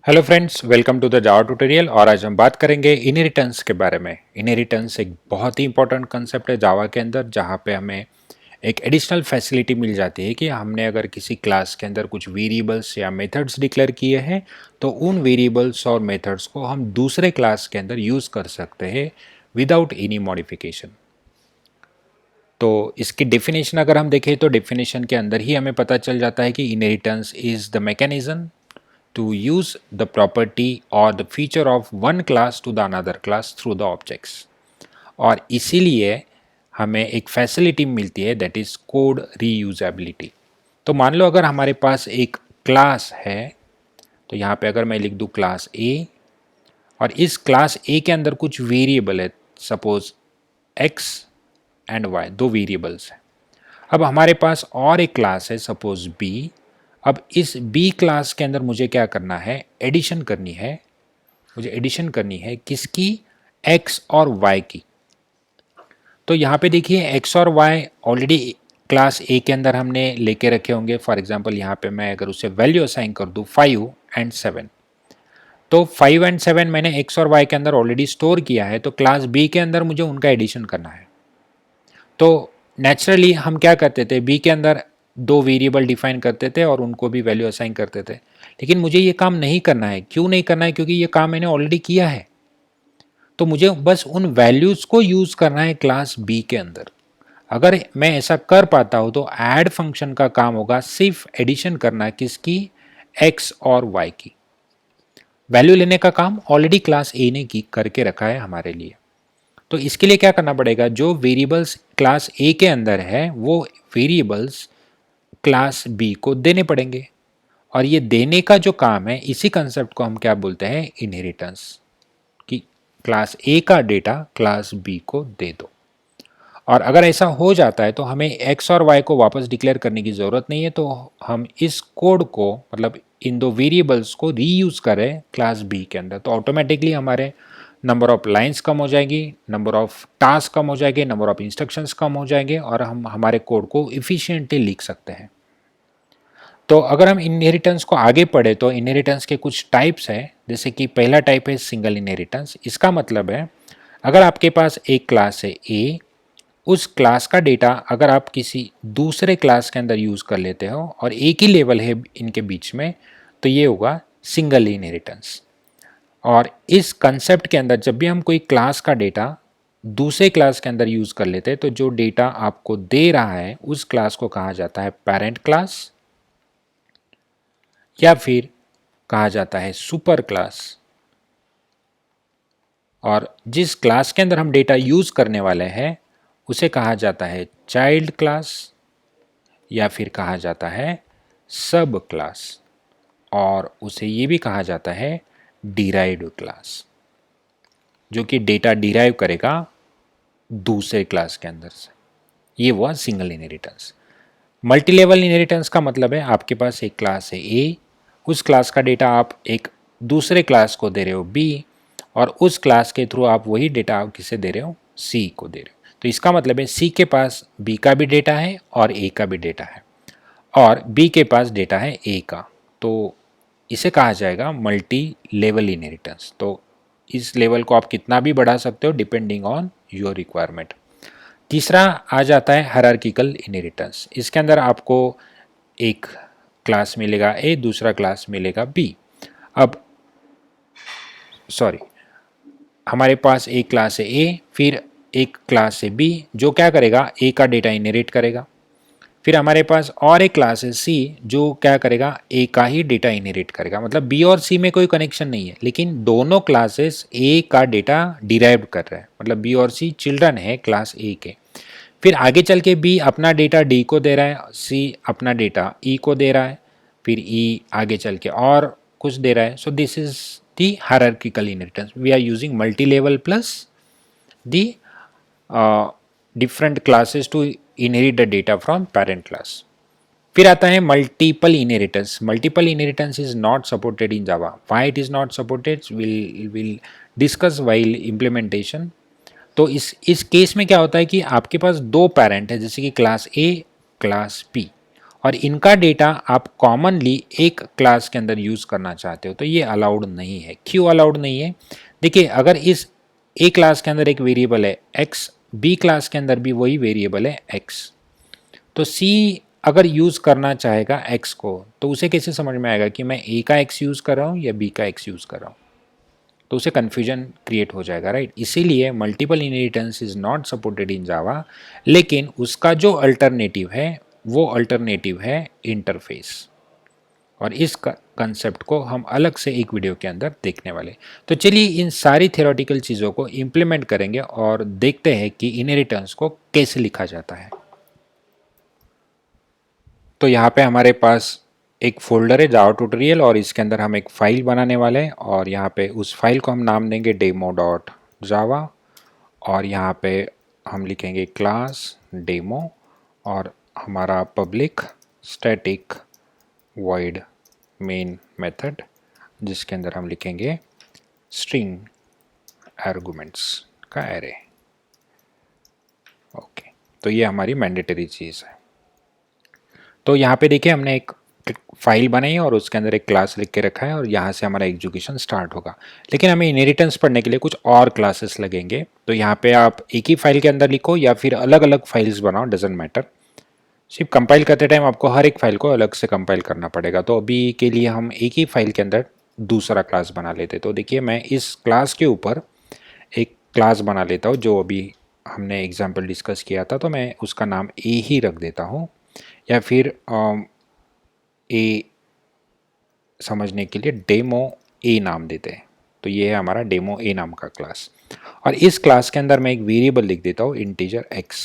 Hello friends, welcome to the Java tutorial. और आज हम बात करेंगे इनहेरिटेंस के बारे में। इनहेरिटेंस एक बहुत ही इंपॉर्टेंट कंसेप्ट है जावा के अंदर, जहाँ पे हमें एक एडिशनल फैसिलिटी मिल जाती है कि हमने अगर किसी क्लास के अंदर कुछ वेरिएबल्स या मेथड्स डिक्लेयर किए हैं तो उन वेरिएबल्स और मेथड्स को हम दूसरे क्लास के अंदर यूज़ कर सकते हैं विदाउट एनी मॉडिफिकेशन। तो इसकी डेफिनेशन अगर हम देखें तो डेफिनेशन के अंदर ही हमें पता चल जाता है कि inheritance is the mechanism to use the property or the feature of one class to the another class through the objects। और इसीलिए हमें एक फैसिलिटी मिलती है दैट इज कोड रीयूजेबिलिटी। तो मान लो अगर हमारे पास एक क्लास है, तो यहाँ पे अगर मैं लिख दूँ क्लास ए, और इस क्लास ए के अंदर कुछ वेरिएबल है, सपोज एक्स एंड वाई, दो वेरिएबल्स हैं। अब हमारे पास और एक क्लास है सपोज बी। अब इस बी क्लास के अंदर मुझे क्या करना है, एडिशन करनी है। मुझे एडिशन करनी है किसकी, एक्स और वाई की। तो यहाँ पे देखिए एक्स और वाई ऑलरेडी क्लास ए के अंदर हमने लेके रखे होंगे। फॉर एग्जांपल यहाँ पे मैं अगर उसे वैल्यू असाइन कर दूँ 5 एंड 7, तो 5 एंड 7 मैंने एक्स और वाई के अंदर ऑलरेडी स्टोर किया है। तो क्लास बी के अंदर मुझे उनका एडिशन करना है। तो नेचुरली हम क्या करते थे, बी के अंदर दो वेरिएबल डिफाइन करते थे और उनको भी वैल्यू असाइन करते थे। लेकिन मुझे ये काम नहीं करना है। क्यों नहीं करना है? क्योंकि ये काम मैंने ऑलरेडी किया है। तो मुझे बस उन वैल्यूज़ को यूज़ करना है क्लास बी के अंदर। अगर मैं ऐसा कर पाता हूँ तो ऐड फंक्शन का काम होगा सिर्फ एडिशन करना, किसकी, एक्स और वाई की। वैल्यू लेने का काम ऑलरेडी क्लास ए ने की करके रखा है हमारे लिए। तो इसके लिए क्या करना पड़ेगा, जो वेरिएबल्स क्लास ए के अंदर है वो वेरिएबल्स क्लास बी को देने पड़ेंगे। और ये देने का जो काम है, इसी कंसेप्ट को हम क्या बोलते हैं, इनहेरिटेंस। कि क्लास ए का डेटा क्लास बी को दे दो। और अगर ऐसा हो जाता है तो हमें एक्स और वाई को वापस डिक्लेयर करने की ज़रूरत नहीं है। तो हम इस कोड को, मतलब इन दो वेरिएबल्स को रीयूज़ करें क्लास बी के अंदर, तो ऑटोमेटिकली हमारे नंबर ऑफ लाइंस कम हो जाएगी, नंबर ऑफ टास्क कम हो जाएंगे, नंबर ऑफ इंस्ट्रक्शंस कम हो जाएंगे, और हम हमारे कोड को इफ़िशिएंटली लिख सकते हैं। तो अगर हम इनहेरिटेंस को आगे पढ़े तो इनहेरिटेंस के कुछ टाइप्स हैं। जैसे कि पहला टाइप है सिंगल इनहेरिटेंस। इसका मतलब है अगर आपके पास एक क्लास है ए, उस क्लास का डेटा अगर आप किसी दूसरे क्लास के अंदर यूज़ कर लेते हो और एक ही लेवल है इनके बीच में, तो ये होगा सिंगल इनहेरिटेंस। और इस कंसेप्ट के अंदर जब भी हम कोई क्लास का डेटा दूसरे क्लास के अंदर यूज़ कर लेते हैं, तो जो डेटा आपको दे रहा है उस क्लास को कहा जाता है पेरेंट क्लास, या फिर कहा जाता है सुपर क्लास। और जिस क्लास के अंदर हम डेटा यूज़ करने वाले हैं उसे कहा जाता है चाइल्ड क्लास, या फिर कहा जाता है सब क्लास, और उसे ये भी कहा जाता है डिराइव्ड क्लास, जो कि डेटा डिराइव करेगा दूसरे क्लास के अंदर से। ये हुआ single inheritance. Multi level inheritance का मतलब है आपके पास एक क्लास है ए, उस क्लास का डेटा आप एक दूसरे क्लास को दे रहे हो बी, और उस क्लास के थ्रू आप वही डेटा आप किसे दे रहे हो, सी को दे रहे हो। तो इसका मतलब है सी के पास बी का भी डेटा है और ए का भी डेटा है, और बी के पास डेटा है ए का। तो इसे कहा जाएगा मल्टी लेवल इनहेरिटेंस। तो इस लेवल को आप कितना भी बढ़ा सकते हो डिपेंडिंग ऑन योर रिक्वायरमेंट। तीसरा आ जाता है हायरार्किकल इनहेरिटेंस। इसके अंदर आपको एक क्लास मिलेगा ए, दूसरा क्लास मिलेगा बी। अब सॉरी, हमारे पास एक क्लास है ए, फिर एक क्लास है बी, जो क्या करेगा, ए का डेटा इनहेरिट करेगा। फिर हमारे पास और एक क्लास है सी, जो क्या करेगा, ए का ही डेटा इनहेरिट करेगा। मतलब बी और सी में कोई कनेक्शन नहीं है, लेकिन दोनों क्लासेस ए का डेटा डिराइव कर रहे हैं। मतलब बी और सी चिल्ड्रन है क्लास ए के। फिर आगे चल के बी अपना डेटा डी को दे रहा है, सी अपना डेटा ई को दे रहा है, फिर ई आगे चल के और कुछ दे रहा है। So this is the hierarchical inheritance. We are using multi level plus the different classes to inherit the data from parent class. फिर आता है multiple inheritance. Multiple inheritance is not supported in Java. Why it is not supported will discuss while implementation. तो इस case में क्या होता है कि आपके पास दो पेरेंट है, जैसे कि क्लास ए, क्लास बी, और इनका डेटा आप कॉमनली एक क्लास के अंदर यूज़ करना चाहते हो तो ये अलाउड नहीं है। क्यों अलाउड नहीं है? देखिए, अगर इस ए क्लास के अंदर एक वेरिएबल है x, बी क्लास के अंदर भी वही वेरिएबल है x, तो सी अगर यूज़ करना चाहेगा x को तो उसे कैसे समझ में आएगा कि मैं ए का x यूज़ कर रहा हूँ या बी का x यूज़ कर रहा हूँ? तो उसे कन्फ्यूजन क्रिएट हो जाएगा, राइट। इसीलिए multiple inheritance is not supported in Java, लेकिन उसका जो अल्टरनेटिव है वो अल्टरनेटिव है इंटरफेस, और इस कंसेप्ट को हम अलग से एक वीडियो के अंदर देखने वाले। तो चलिए इन सारी थियोरेटिकल चीज़ों को इम्प्लीमेंट करेंगे और देखते हैं कि इनहेरिटेंस को कैसे लिखा जाता है। तो यहाँ पे हमारे पास एक फोल्डर है जावा ट्यूटोरियल, और इसके अंदर हम एक फाइल बनाने वाले हैं, और यहाँ पे उस फाइल को हम नाम देंगे demo.java, और यहाँ पे हम लिखेंगे क्लास डेमो, और हमारा public static void main method, जिसके अंदर हम लिखेंगे स्ट्रिंग आर्गुमेंट्स का एरे। ओके, तो ये हमारी मैंडेटरी चीज़ है। तो यहाँ पे देखिए हमने एक फाइल बनाई और उसके अंदर एक क्लास लिख के रखा है, और यहाँ से हमारा एग्जीक्यूशन स्टार्ट होगा। लेकिन हमें इनहेरिटेंस पढ़ने के लिए कुछ और क्लासेस लगेंगे, तो यहाँ पे आप एक ही फाइल के अंदर लिखो या फिर अलग अलग फाइल्स बनाओ, डजेंट मैटर। सिर्फ कंपाइल करते टाइम आपको हर एक फाइल को अलग से कंपाइल करना पड़ेगा। तो अभी के लिए हम एक ही फाइल के अंदर दूसरा क्लास बना लेते। तो देखिए मैं इस क्लास के ऊपर एक क्लास बना लेता हूँ जो अभी हमने एग्जाम्पल डिस्कस किया था, तो मैं उसका नाम ए ही रख देता हूँ, या फिर ए समझने के लिए डेमो ए नाम देते हैं। तो ये है हमारा डेमो ए नाम का क्लास, और इस क्लास के अंदर मैं एक वेरिएबल लिख देता हूँ इंटीजर x,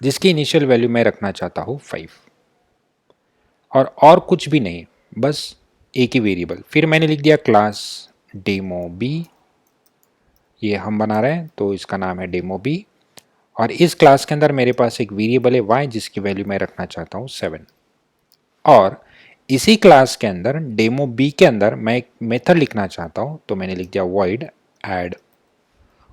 जिसकी इनिशियल वैल्यू मैं रखना चाहता हूँ 5, और कुछ भी नहीं, बस एक ही वेरिएबल। फिर मैंने लिख दिया क्लास डेमो बी, ये हम बना रहे हैं तो इसका नाम है डेमो बी, और इस क्लास के अंदर मेरे पास एक वेरिएबल है y, जिसकी वैल्यू मैं रखना चाहता हूँ 7, और इसी क्लास के अंदर डेमो बी के अंदर मैं एक मेथड लिखना चाहता हूँ, तो मैंने लिख दिया void add,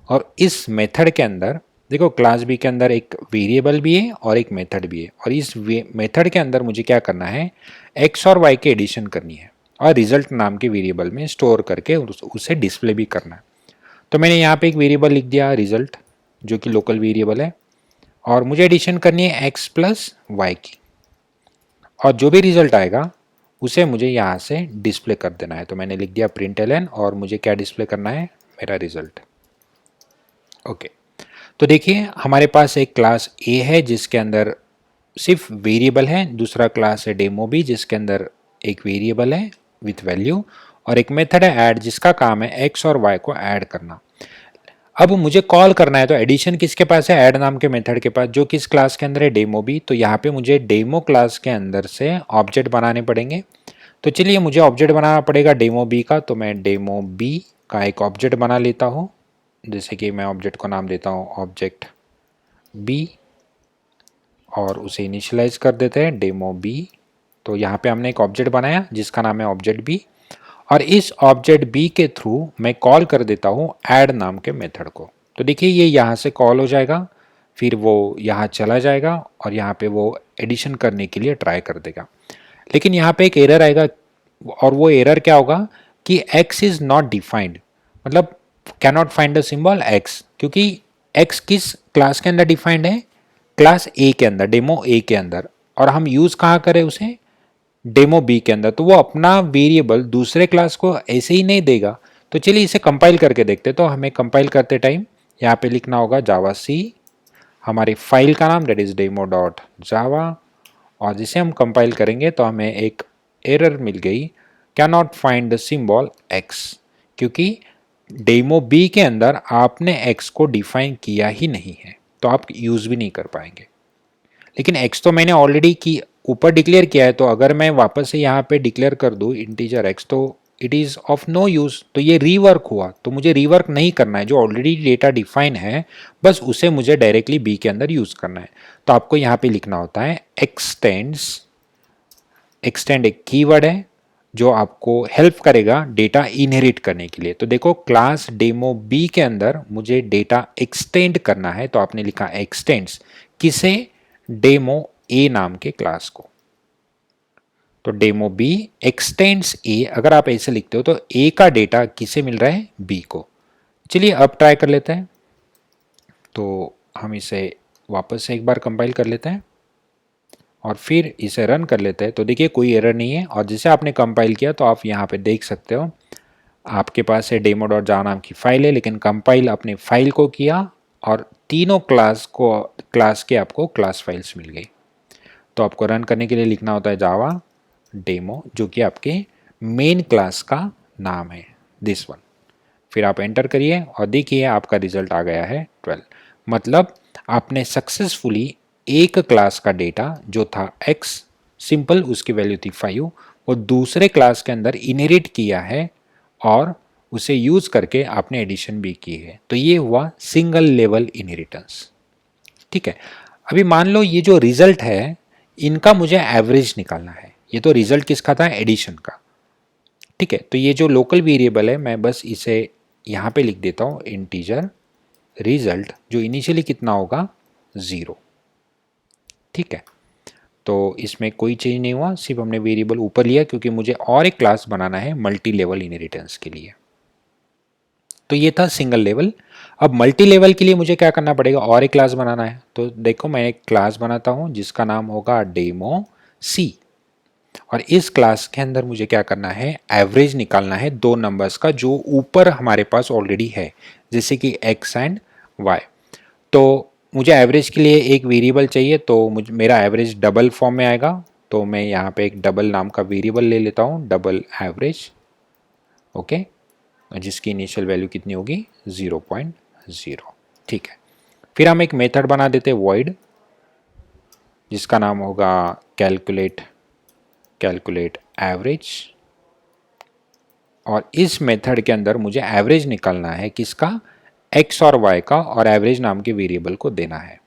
और इस मेथड के अंदर देखो क्लास बी के अंदर एक वेरिएबल भी है और एक मेथड भी है, और इस मेथड के अंदर मुझे क्या करना है, x और y के एडिशन करनी है, और रिजल्ट नाम के वेरिएबल में स्टोर करके उसे डिस्प्ले भी करना है। तो मैंने यहाँ पे एक वेरिएबल लिख दिया रिजल्ट, जो कि लोकल वेरिएबल है, और मुझे एडिशन करनी है x प्लस वाई की, और जो भी रिजल्ट आएगा उसे मुझे यहाँ से डिस्प्ले कर देना है। तो मैंने लिख दिया println, और मुझे क्या डिस्प्ले करना है, मेरा रिजल्ट। ओके, तो देखिए हमारे पास एक क्लास A है जिसके अंदर सिर्फ वेरिएबल है, दूसरा क्लास है डेमो बी जिसके अंदर एक वेरिएबल है विथ वैल्यू, और एक मेथड है ऐड जिसका काम है x और y को ऐड करना। अब मुझे कॉल करना है, तो एडिशन किसके पास है, ऐड नाम के मेथड के पास, जो किस क्लास के अंदर है, डेमो बी। तो यहाँ पे मुझे डेमो क्लास के अंदर से ऑब्जेक्ट बनाने पड़ेंगे। तो चलिए मुझे ऑब्जेक्ट बनाना पड़ेगा डेमो बी का, तो मैं डेमो बी का एक ऑब्जेक्ट बना लेता हूँ, जैसे कि मैं ऑब्जेक्ट को नाम देता हूँ ऑब्जेक्ट बी, और उसे इनिशियलाइज कर देते हैं डेमो बी। तो यहाँ पे हमने एक ऑब्जेक्ट बनाया जिसका नाम है ऑब्जेक्ट बी, और इस ऑब्जेक्ट बी के थ्रू मैं कॉल कर देता हूँ ऐड नाम के मेथड को। तो देखिए ये यहाँ से कॉल हो जाएगा, फिर वो यहाँ चला जाएगा और यहाँ पे वो एडिशन करने के लिए ट्राई कर देगा। लेकिन यहाँ पे एक एरर आएगा, और वो एरर क्या होगा कि x इज नॉट डिफाइंड, मतलब cannot find the symbol x, क्योंकि x किस क्लास के अंदर डिफाइंड है, क्लास ए के अंदर, डेमो ए के अंदर, और हम यूज कहाँ करें उसे, डेमो बी के अंदर। तो वो अपना वेरिएबल दूसरे क्लास को ऐसे ही नहीं देगा। तो चलिए इसे कंपाइल करके देखते। तो हमें कंपाइल करते टाइम यहाँ पे लिखना होगा जावा सी, हमारी फाइल का नाम दैट इज डेमो डॉट जावा, और जिसे हम कंपाइल करेंगे तो हमें एक एरर मिल गई, can not find the symbol x, क्योंकि डेमो बी के अंदर आपने एक्स को डिफाइन किया ही नहीं है, तो आप यूज भी नहीं कर पाएंगे। लेकिन x तो मैंने ऑलरेडी की ऊपर डिक्लेयर किया है, तो अगर मैं वापस से यहाँ पे डिक्लेयर कर दूँ इंटीजर x, तो it is of no use. तो ये रीवर्क हुआ, तो मुझे रीवर्क नहीं करना है, जो ऑलरेडी डेटा डिफाइन है बस उसे मुझे डायरेक्टली b के अंदर यूज़ करना है। तो आपको यहाँ पे लिखना होता है एक्सटेंड्स, एक्सटेंड एक कीवर्ड है जो आपको हेल्प करेगा डेटा इनहेरिट करने के लिए। तो देखो क्लास डेमो बी के अंदर मुझे डेटा एक्सटेंड करना है, तो आपने लिखा एक्सटेंड्स किसे, डेमो ए नाम के क्लास को। तो डेमो बी एक्सटेंड्स ए, अगर आप ऐसे लिखते हो तो ए का डेटा किसे मिल रहा है, बी को। चलिए अब ट्राई कर लेते हैं। तो हम इसे वापस से एक बार कंपाइल कर लेते हैं और फिर इसे रन कर लेते हैं। तो देखिए कोई एरर नहीं है, और जैसे आपने कंपाइल किया तो आप यहाँ पे देख सकते हो आपके पास है डेमो डॉट जावा नाम की फाइल है, लेकिन कंपाइल अपने फाइल को किया और तीनों क्लास के आपको क्लास फाइल्स मिल गई। तो आपको रन करने के लिए लिखना होता है जावा डेमो, जो कि आपके मेन क्लास का नाम है, दिस वन। फिर आप एंटर करिए और देखिए आपका रिजल्ट आ गया है 12। मतलब आपने सक्सेसफुली एक क्लास का डेटा जो था x सिंपल, उसकी वैल्यू थी 5, वो दूसरे क्लास के अंदर इनहेरिट किया है और उसे यूज करके आपने एडिशन भी की है। तो ये हुआ सिंगल लेवल इनहेरिटेंस। ठीक है, अभी मान लो ये जो रिजल्ट है इनका मुझे एवरेज निकालना है। ये तो रिजल्ट किसका था, एडिशन का। ठीक है, तो ये जो लोकल वेरिएबल है मैं बस इसे यहाँ पे लिख देता हूँ इंटीजर रिजल्ट, जो इनिशियली कितना होगा 0। ठीक है, तो इसमें कोई चेंज नहीं हुआ, सिर्फ हमने वेरिएबल ऊपर लिया क्योंकि मुझे और एक क्लास बनाना है मल्टी लेवल इनहेरिटेंस के लिए। तो ये था सिंगल लेवल। अब मल्टी लेवल के लिए मुझे क्या करना पड़ेगा, और एक क्लास बनाना है। तो देखो मैं एक क्लास बनाता हूँ जिसका नाम होगा डेमो सी, और इस क्लास के अंदर मुझे क्या करना है, एवरेज निकालना है दो नंबर्स का जो ऊपर हमारे पास ऑलरेडी है, जैसे कि x एंड y। तो मुझे एवरेज के लिए एक वेरिएबल चाहिए, तो मेरा एवरेज डबल फॉर्म में आएगा। तो मैं यहाँ पे एक डबल नाम का वेरिएबल ले लेता हूँ, डबल एवरेज, ओके, जिसकी इनिशियल वैल्यू कितनी होगी 0.0। ठीक है, फिर हम एक मेथड बना देते हैं वॉइड, जिसका नाम होगा कैलकुलेट एवरेज, और इस मेथड के अंदर मुझे एवरेज निकालना है किसका, x और y का, और एवरेज नाम के वेरिएबल को देना है।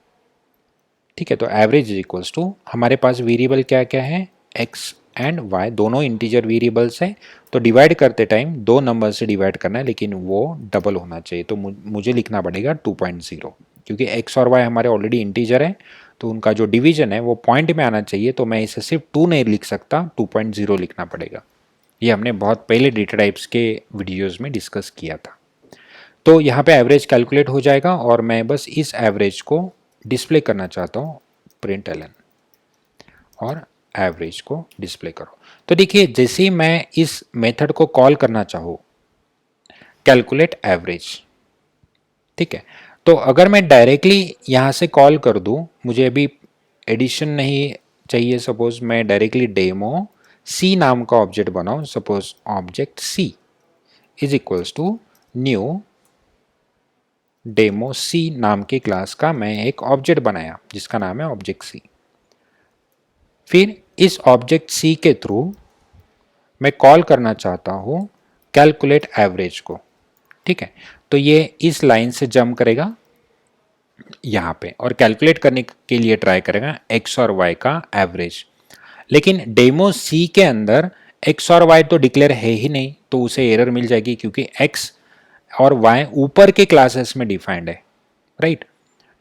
ठीक है, तो एवरेज इज इक्वल्स टू, हमारे पास वेरिएबल क्या क्या है, x एंड y दोनों इंटीजर वेरिएबल्स हैं। तो डिवाइड करते टाइम दो नंबर से डिवाइड करना है, लेकिन वो डबल होना चाहिए। तो मुझे लिखना पड़ेगा 2.0, क्योंकि x और y हमारे ऑलरेडी इंटीजर है, तो उनका जो डिवीजन है वो पॉइंट में आना चाहिए। तो मैं इसे सिर्फ 2 नहीं लिख सकता, 2.0 लिखना पड़ेगा। ये हमने बहुत पहले डेटा टाइप्स के वीडियोज़ में डिस्कस किया था। तो यहाँ पे एवरेज कैलकुलेट हो जाएगा, और मैं बस इस एवरेज को डिस्प्ले करना चाहता हूँ, प्रिंट एलन, और एवरेज को डिस्प्ले करो। तो देखिए जैसे ही मैं इस मेथड को कॉल करना चाहूँ, कैलकुलेट एवरेज, ठीक है, तो अगर मैं डायरेक्टली यहाँ से कॉल कर दूँ, मुझे अभी एडिशन नहीं चाहिए, सपोज मैं डायरेक्टली डेमो सी नाम का ऑब्जेक्ट बनाऊँ, suppose object C is equals to new demo C नाम की क्लास का मैं एक ऑब्जेक्ट बनाया जिसका नाम है ऑब्जेक्ट सी। फिर इस ऑब्जेक्ट सी के थ्रू मैं कॉल करना चाहता हूं कैलकुलेट एवरेज को। ठीक है, तो ये इस लाइन से जंप करेगा यहां पे और कैलकुलेट करने के लिए ट्राई करेगा एक्स और वाई का एवरेज। लेकिन डेमो सी के अंदर एक्स और वाई तो डिक्लेयर है ही नहीं, तो उसे एरर मिल जाएगी क्योंकि एक्स और वाई ऊपर के क्लासेस में डिफाइंड है, राइट।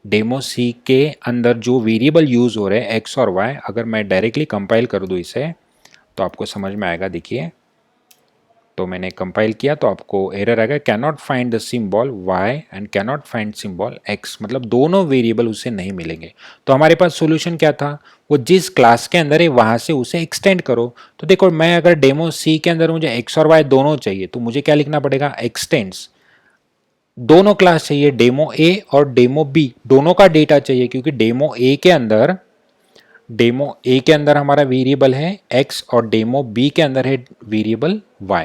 डेमो सी के अंदर जो वेरिएबल यूज हो रहे हैं एक्स और वाई, अगर मैं डायरेक्टली कंपाइल कर दूं इसे तो आपको समझ में आएगा। देखिए, तो मैंने कंपाइल किया तो आपको एरर आएगा, can not find the symbol y and can not find symbol x, मतलब दोनों वेरिएबल उसे नहीं मिलेंगे। तो हमारे पास सॉल्यूशन क्या था, वो जिस क्लास के अंदर है वहां से उसे एक्सटेंड करो। तो देखो, मैं अगर डेमो सी के अंदर मुझे x और y दोनों चाहिए तो मुझे क्या लिखना पड़ेगा, एक्सटेंड्स, दोनों क्लास चाहिए, डेमो ए और डेमो बी दोनों का डेटा चाहिए, क्योंकि डेमो ए के अंदर हमारा वेरिएबल है x और डेमो बी के अंदर है वेरिएबल y।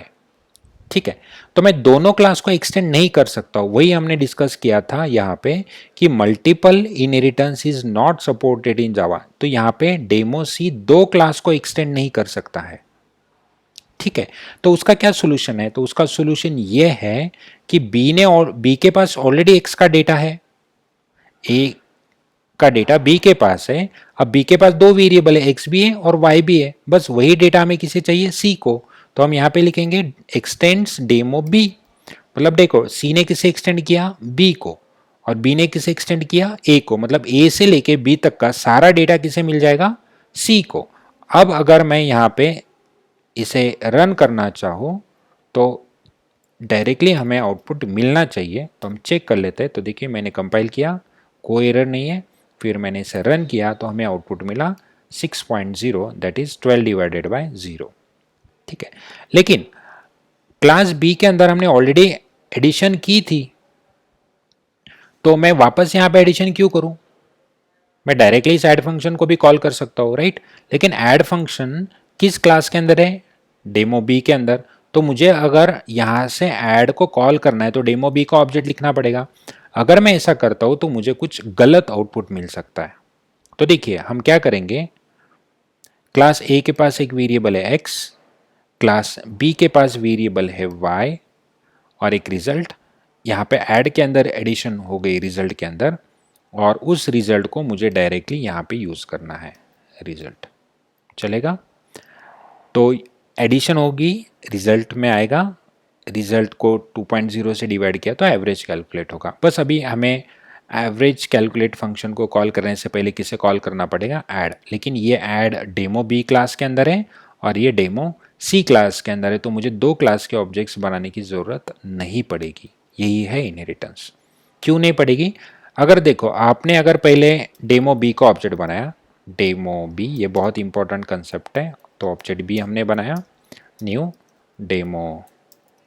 ठीक है, तो मैं दोनों क्लास को एक्सटेंड नहीं कर सकता हूं। वही हमने डिस्कस किया था यहाँ पे कि multiple inheritance is not supported in Java. तो यहाँ पे डेमो सी दो क्लास को एक्सटेंड नहीं कर सकता है। ठीक है, तो उसका क्या सोल्यूशन है, तो उसका सोल्यूशन ये है कि बी के पास ऑलरेडी एक्स का डेटा है, ए का डेटा बी के पास है। अब बी के पास दो वेरिएबल है, एक्स भी है और वाई भी है, बस वही डेटा हमें किसे चाहिए, सी को। तो हम यहाँ पे लिखेंगे एक्सटेंड्स डेमो बी, मतलब देखो सी ने किसे एक्सटेंड किया, बी को, और बी ने किसे एक्सटेंड किया, ए को, मतलब ए से लेके बी तक का सारा डेटा किसे मिल जाएगा, सी को। अब अगर मैं यहाँ पे इसे रन करना चाहूँ तो डायरेक्टली हमें आउटपुट मिलना चाहिए, तो हम चेक कर लेते हैं। तो देखिए मैंने कंपाइल किया, कोई एरर नहीं है, फिर मैंने इसे रन किया तो हमें आउटपुट मिला 6.0, दैट इज 12 डिवाइडेड बाय 0। ठीक है, लेकिन क्लास बी के अंदर हमने ऑलरेडी एडिशन की थी, तो मैं वापस यहाँ पे एडिशन क्यों करूँ? मैं डायरेक्टली इस ऐड फंक्शन को भी कॉल कर सकता हूँ, राइट? लेकिन ऐड फंक्शन किस क्लास के अंदर है? डेमो बी के अंदर। तो मुझे अगर यहाँ से ऐड को कॉल करना है तो डेमो बी का ऑब्जेक्ट लिखना पड़ेगा। अगर मैं ऐसा करता हूँ तो मुझे कुछ गलत आउटपुट मिल सकता है। तो देखिए हम क्या करेंगे, क्लास ए के पास एक वेरिएबल है x, क्लास बी के पास वेरिएबल है y और एक रिजल्ट। यहाँ पे ऐड के अंदर एडिशन हो गई रिजल्ट के अंदर, और उस रिजल्ट को मुझे डायरेक्टली यहाँ पे यूज़ करना है, रिजल्ट चलेगा। तो एडिशन होगी, रिजल्ट में आएगा, रिजल्ट को 2.0 से डिवाइड किया तो एवरेज कैलकुलेट होगा। बस अभी हमें एवरेज कैलकुलेट फंक्शन को कॉल करने से पहले किसे कॉल करना पड़ेगा? ऐड। लेकिन ये ऐड डेमो बी क्लास के अंदर है और ये डेमो सी क्लास के अंदर है, तो मुझे दो क्लास के ऑब्जेक्ट्स बनाने की ज़रूरत नहीं पड़ेगी। यही है इनहेरिटेंस। क्यों नहीं पड़ेगी? अगर देखो आपने अगर पहले डेमो बी का ऑब्जेक्ट बनाया, डेमो बी, ये बहुत इंपॉर्टेंट कंसेप्ट है, तो ऑब्जेक्ट बी हमने बनाया, न्यू डेमो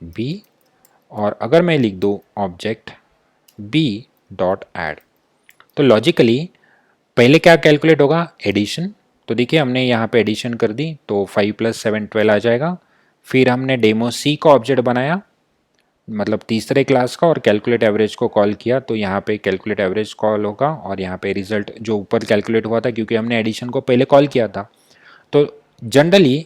बी, और अगर मैं लिख दूँ ऑब्जेक्ट बी डॉट ऐड, तो लॉजिकली पहले क्या कैलकुलेट होगा? एडिशन। तो देखिए हमने यहाँ पे एडिशन कर दी तो 5 + 7 12 आ जाएगा। फिर हमने डेमो सी का ऑब्जेक्ट बनाया, मतलब तीसरे क्लास का, और कैलकुलेट एवरेज को कॉल किया, तो यहाँ पे कैलकुलेट एवरेज कॉल होगा और यहाँ पे रिजल्ट जो ऊपर कैलकुलेट हुआ था, क्योंकि हमने एडिशन को पहले कॉल किया था। तो जनरली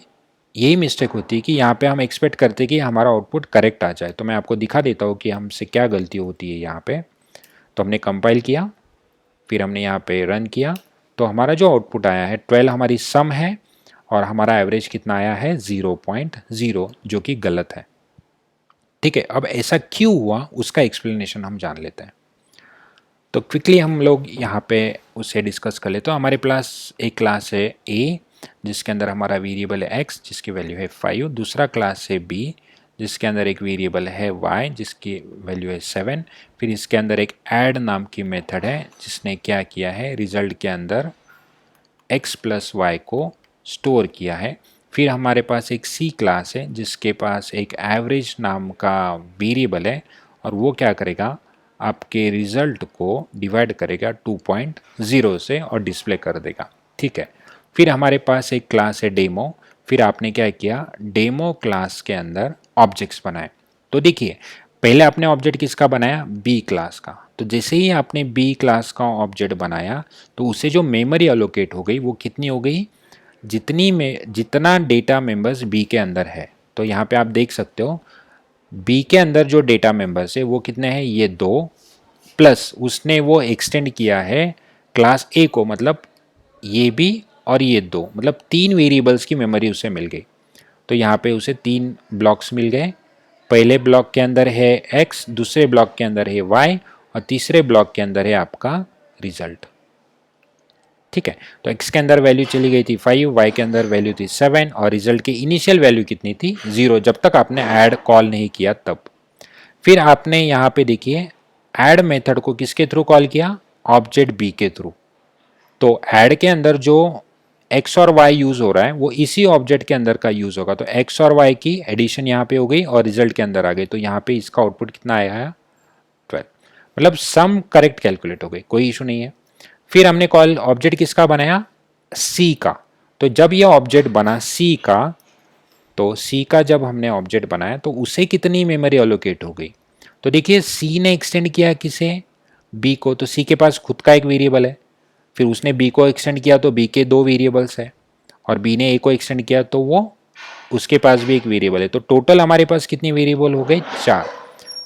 यही मिस्टेक होती है कि यहाँ पे हम एक्सपेक्ट करते हैं कि हमारा आउटपुट करेक्ट आ जाए। तो मैं आपको दिखा देता हूँ कि हमसे क्या गलती होती है यहाँ पे। तो हमने कंपाइल किया, फिर हमने यहाँ पे रन किया, तो हमारा जो आउटपुट आया है 12 हमारी सम है, और हमारा एवरेज कितना आया है? 0.0, जो कि गलत है। ठीक है, अब ऐसा क्यों हुआ उसका एक्सप्लेनेशन हम जान लेते हैं। तो क्विकली हम लोग यहाँ पे उसे डिस्कस कर लेते हैं। तो हमारे पास एक क्लास है ए जिसके अंदर हमारा वेरिएबल है x जिसकी वैल्यू है 5, दूसरा क्लास है b जिसके अंदर एक वेरिएबल है y जिसकी वैल्यू है 7। फिर इसके अंदर एक ऐड नाम की मेथड है जिसने क्या किया है, रिजल्ट के अंदर x + y को स्टोर किया है। फिर हमारे पास एक सी क्लास है जिसके पास एक एवरेज नाम का वेरिएबल है, और वो क्या करेगा, आपके रिजल्ट को डिवाइड करेगा 2.0 से और डिस्प्ले कर देगा। ठीक है, फिर हमारे पास एक क्लास है डेमो। फिर आपने क्या किया, डेमो क्लास के अंदर ऑब्जेक्ट्स बनाए। तो देखिए पहले आपने ऑब्जेक्ट किसका बनाया? बी क्लास का। तो जैसे ही आपने बी क्लास का ऑब्जेक्ट बनाया तो उसे जो मेमोरी अलोकेट हो गई वो कितनी हो गई? जितना डेटा मेंबर्स बी के अंदर है। तो यहाँ पे आप देख सकते हो बी के अंदर जो डेटा मेंबर्स है वो कितने हैं? ये 2, प्लस उसने वो एक्सटेंड किया है क्लास ए को, मतलब ये भी और ये 2, मतलब 3 वेरिएबल्स की मेमोरी उसे मिल गई। तो यहाँ पे उसे 3 ब्लॉक्स मिल गए। पहले ब्लॉक के अंदर है x, दूसरे ब्लॉक के अंदर है y, और तीसरे ब्लॉक के अंदर है आपका रिजल्ट। ठीक है, तो x के अंदर वैल्यू चली गई थी 5, y के अंदर वैल्यू थी 7, और रिजल्ट की इनिशियल वैल्यू कितनी थी? 0, जब तक आपने ऐड कॉल नहीं किया तब। फिर आपने यहाँ पे देखिए ऐड मेथड को किसके थ्रू कॉल किया? ऑब्जेक्ट बी के थ्रू। तो ऐड के अंदर जो x और y यूज हो रहा है वो इसी ऑब्जेक्ट के अंदर का यूज होगा। तो x और y की एडिशन यहाँ पे हो गई और रिजल्ट के अंदर आ गई, तो यहाँ पे इसका आउटपुट कितना आया है? 12, मतलब सम करेक्ट कैलकुलेट हो गई, कोई इशू नहीं है। फिर हमने कॉल ऑब्जेक्ट किसका बनाया? सी का। तो जब यह ऑब्जेक्ट बना सी का, तो सी का जब हमने ऑब्जेक्ट बनाया तो उसे कितनी मेमोरी अलोकेट हो गई? तो देखिए सी ने एक्सटेंड किया किसे? बी को। तो सी के पास खुद का एक वेरिएबल है, फिर उसने बी को एक्सटेंड किया तो बी के 2 वेरिएबल्स है, और बी ने ए को एक्सटेंड किया तो वो उसके पास भी एक वेरिएबल है। तो टोटल हमारे पास कितनी वेरिएबल हो गए? 4।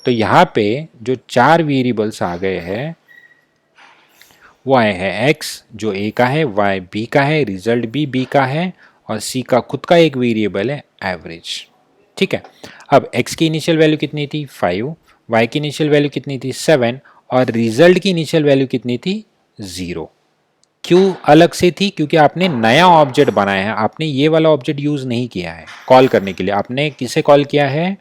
तो यहाँ पे जो 4 वेरिएबल्स आ गए हैं वो आए हैं x जो a का है, y b का है, रिजल्ट भी b का है, और c का खुद का एक वेरिएबल है एवरेज। ठीक है, अब x की इनिशियल वैल्यू कितनी थी? 5, y की इनिशियल वैल्यू कितनी थी? 7, और रिजल्ट की इनिशियल वैल्यू कितनी थी? 0। क्यों अलग से थी? क्योंकि आपने नया ऑब्जेक्ट बनाया है, आपने ये वाला ऑब्जेक्ट यूज नहीं किया है कॉल करने के लिए। आपने किसे कॉल किया है?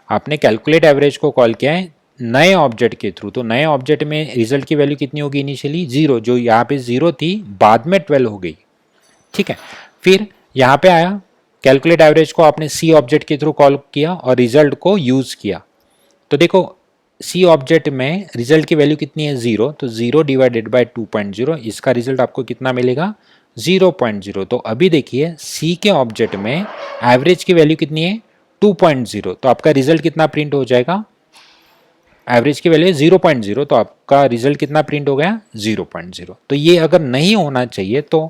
आपने कैलकुलेट एवरेज को कॉल किया है नए ऑब्जेक्ट के थ्रू। तो नए ऑब्जेक्ट में रिजल्ट की वैल्यू कितनी होगी? इनिशियली 0, जो यहाँ पे 0 थी बाद में 12 हो गई। ठीक है, फिर यहाँ पे आया कैलकुलेट एवरेज को आपने सी ऑब्जेक्ट के थ्रू कॉल किया और रिजल्ट को यूज किया। तो देखो सी ऑब्जेक्ट में रिजल्ट की वैल्यू कितनी है? 0, तो 0 डिवाइडेड बाय 2.0, इसका रिजल्ट आपको कितना मिलेगा? 0.0। तो अभी देखिए सी के ऑब्जेक्ट में एवरेज की वैल्यू कितनी है? 2.0, तो आपका रिजल्ट कितना प्रिंट हो जाएगा? एवरेज की वैल्यू 0.0, तो आपका रिजल्ट कितना प्रिंट हो गया? 0.0। तो ये अगर नहीं होना चाहिए तो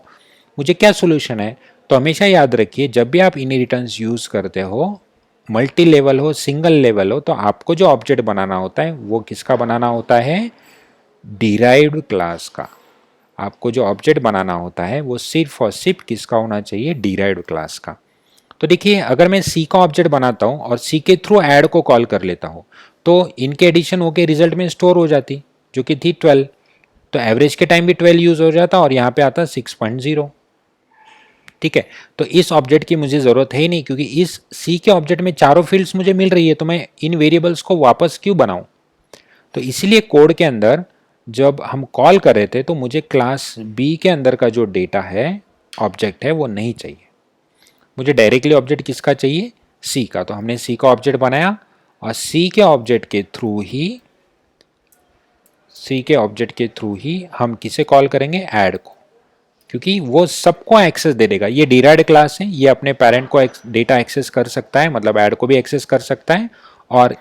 मुझे क्या सोल्यूशन है? तो हमेशा याद रखिए जब भी आप इनहेरिटेंस यूज करते हो, मल्टी लेवल हो सिंगल लेवल हो, तो आपको जो ऑब्जेक्ट बनाना होता है वो किसका बनाना होता है? डिराइव्ड क्लास का। आपको जो ऑब्जेक्ट बनाना होता है वो सिर्फ और सिर्फ किसका होना चाहिए? डिराइव्ड क्लास का। तो देखिए अगर मैं सी का ऑब्जेक्ट बनाता हूं और सी के थ्रू ऐड को कॉल कर लेता हूं, तो इनके एडिशन होके रिजल्ट में स्टोर हो जाती, जो कि थी 12। तो एवरेज के टाइम भी 12 यूज हो जाता और यहाँ पे आता 6.0। ठीक है, तो इस ऑब्जेक्ट की मुझे जरूरत है ही नहीं, क्योंकि इस सी के ऑब्जेक्ट में चारों फील्ड्स मुझे मिल रही है, तो मैं इन वेरिएबल्स को वापस क्यों बनाऊं? तो इसीलिए कोड के अंदर जब हम कॉल कर रहे थे तो मुझे क्लास बी के अंदर का जो डेटा है, ऑब्जेक्ट है, वो नहीं चाहिए। मुझे डायरेक्टली ऑब्जेक्ट किसका चाहिए? सी का। तो हमने सी का ऑब्जेक्ट बनाया और सी के ऑब्जेक्ट के थ्रू ही हम किसे कॉल करेंगे? ऐड को, क्योंकि वो सबको एक्सेस दे देगा। ये डिराइव्ड क्लास है, ये अपने पेरेंट को डेटा एक्सेस कर सकता है, मतलब ऐड को भी एक्सेस कर सकता है और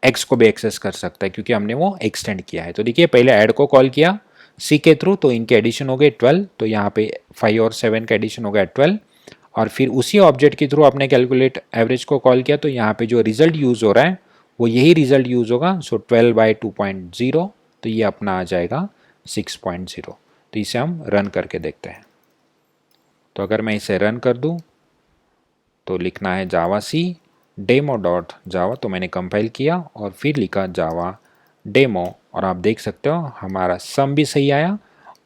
एक्स को भी एक्सेस कर सकता है, क्योंकि हमने वो एक्सटेंड किया है। तो देखिए पहले ऐड को कॉल किया सी के थ्रू, तो इनके एडिशन हो गए 12, तो यहाँ पे 5 और 7 का एडिशन हो गया 12। और फिर उसी ऑब्जेक्ट के थ्रू आपने कैलकुलेट एवरेज को कॉल किया, तो यहाँ पे जो रिजल्ट यूज हो रहा है वो यही रिजल्ट यूज होगा। सो 12 बाई 2.0, तो ये अपना आ जाएगा 6.0। तो इसे हम रन करके देखते हैं। तो अगर मैं इसे रन कर दूं तो लिखना है जावा सी डेमो डॉट जावा, तो मैंने कंपाइल किया और फिर लिखा जावा डेमो, और आप देख सकते हो हमारा सम भी सही आया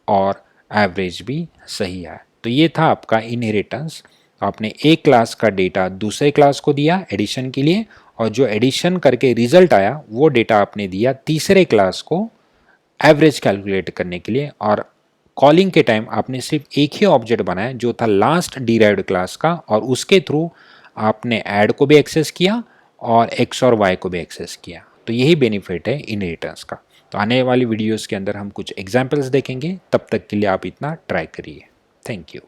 और एवरेज भी सही आया। तो ये था आपका इनहेरिटेंस। आपने एक क्लास का डेटा दूसरे क्लास को दिया एडिशन के लिए, और जो एडिशन करके रिजल्ट आया वो डेटा आपने दिया तीसरे क्लास को एवरेज कैलकुलेट करने के लिए। और कॉलिंग के टाइम आपने सिर्फ एक ही ऑब्जेक्ट बनाया जो था लास्ट डिराइव्ड क्लास का, और उसके थ्रू आपने ऐड को भी एक्सेस किया और एक्स और वाई को भी एक्सेस किया। तो यही बेनिफिट है इनहेरिटेंस का। तो आने वाली वीडियोस के अंदर हम कुछ एग्जांपल्स देखेंगे, तब तक के लिए आप इतना ट्राई करिए। Thank you.